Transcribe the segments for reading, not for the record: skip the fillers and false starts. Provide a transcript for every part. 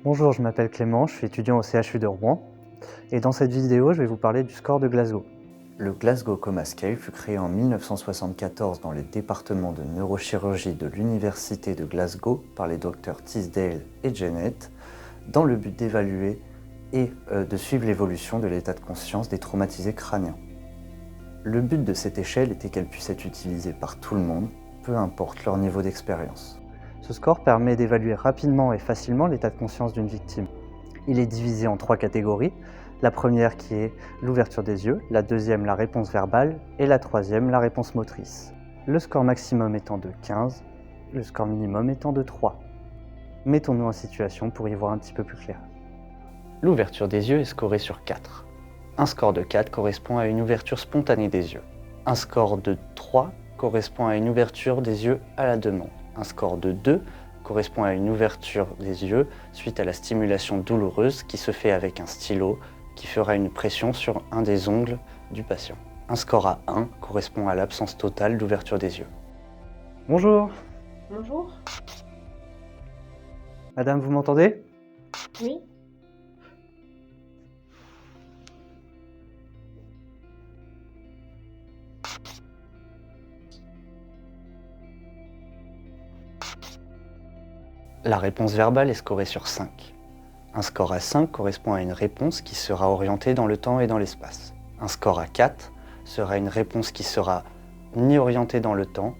Bonjour, je m'appelle Clément, je suis étudiant au CHU de Rouen et dans cette vidéo, je vais vous parler du score de Glasgow. Le Glasgow Coma Scale fut créé en 1974 dans les départements de neurochirurgie de l'Université de Glasgow par les docteurs Tisdale et Jennett dans le but d'évaluer et de suivre l'évolution de l'état de conscience des traumatisés crâniens. Le but de cette échelle était qu'elle puisse être utilisée par tout le monde, peu importe leur niveau d'expérience. Ce score permet d'évaluer rapidement et facilement l'état de conscience d'une victime. Il est divisé en 3 catégories. La première qui est l'ouverture des yeux, la deuxième la réponse verbale et la troisième la réponse motrice. Le score maximum étant de 15, le score minimum étant de 3. Mettons-nous en situation pour y voir un petit peu plus clair. L'ouverture des yeux est scorée sur 4. Un score de 4 correspond à une ouverture spontanée des yeux. Un score de 3 correspond à une ouverture des yeux à la demande. Un score de 2 correspond à une ouverture des yeux suite à la stimulation douloureuse qui se fait avec un stylo qui fera une pression sur un des ongles du patient. Un score à 1 correspond à l'absence totale d'ouverture des yeux. Bonjour. Bonjour. Madame, vous m'entendez? Oui. La réponse verbale est scorée sur 5. Un score à 5 correspond à une réponse qui sera orientée dans le temps et dans l'espace. Un score à 4 sera une réponse qui sera ni orientée dans le temps,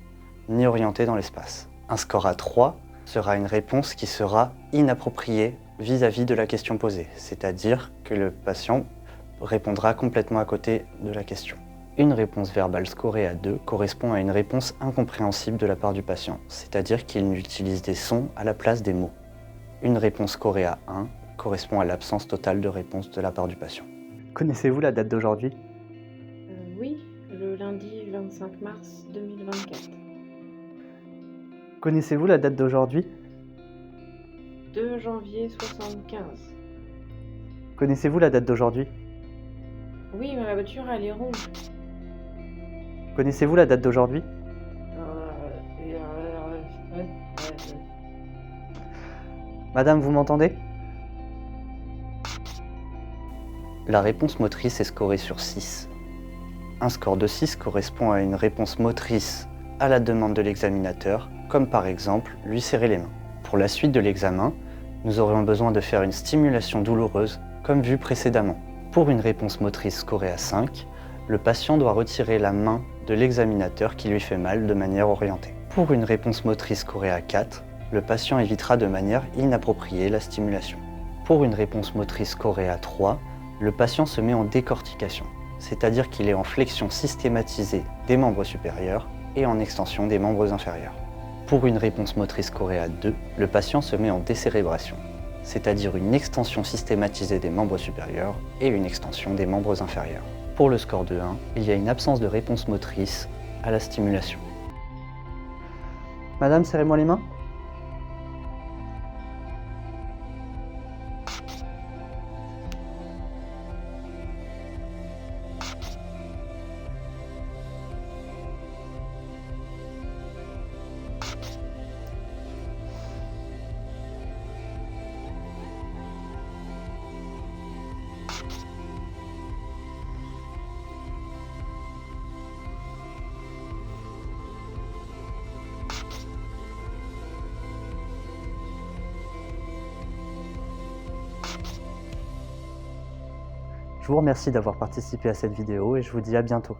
ni orientée dans l'espace. Un score à 3 sera une réponse qui sera inappropriée vis-à-vis de la question posée, c'est-à-dire que le patient répondra complètement à côté de la question. Une réponse verbale scorée à 2 correspond à une réponse incompréhensible de la part du patient, c'est-à-dire qu'il utilise des sons à la place des mots. Une réponse scorée à 1 correspond à l'absence totale de réponse de la part du patient. Connaissez-vous la date d'aujourd'hui? Oui, le lundi 25 mars 2024. Connaissez-vous la date d'aujourd'hui? 2 janvier 75. Connaissez-vous la date d'aujourd'hui? Oui, mais la voiture, elle est rouge. Connaissez-vous la date d'aujourd'hui? Madame, vous m'entendez? La réponse motrice est scorée sur 6. Un score de 6 correspond à une réponse motrice à la demande de l'examinateur, comme par exemple lui serrer les mains. Pour la suite de l'examen, nous aurions besoin de faire une stimulation douloureuse, comme vu précédemment. Pour une réponse motrice scorée à 5, le patient doit retirer la main de l'examinateur qui lui fait mal de manière orientée. Pour une réponse motrice scorée à 4, le patient évitera de manière inappropriée la stimulation. Pour une réponse motrice scorée à 3, le patient se met en décortication, c'est-à-dire qu'il est en flexion systématisée des membres supérieurs et en extension des membres inférieurs. Pour une réponse motrice scorée à 2, le patient se met en décérébration, c'est-à-dire une extension systématisée des membres supérieurs et une extension des membres inférieurs. Pour le score de 1, il y a une absence de réponse motrice à la stimulation. Madame, serrez-moi les mains. Je vous remercie d'avoir participé à cette vidéo et je vous dis à bientôt.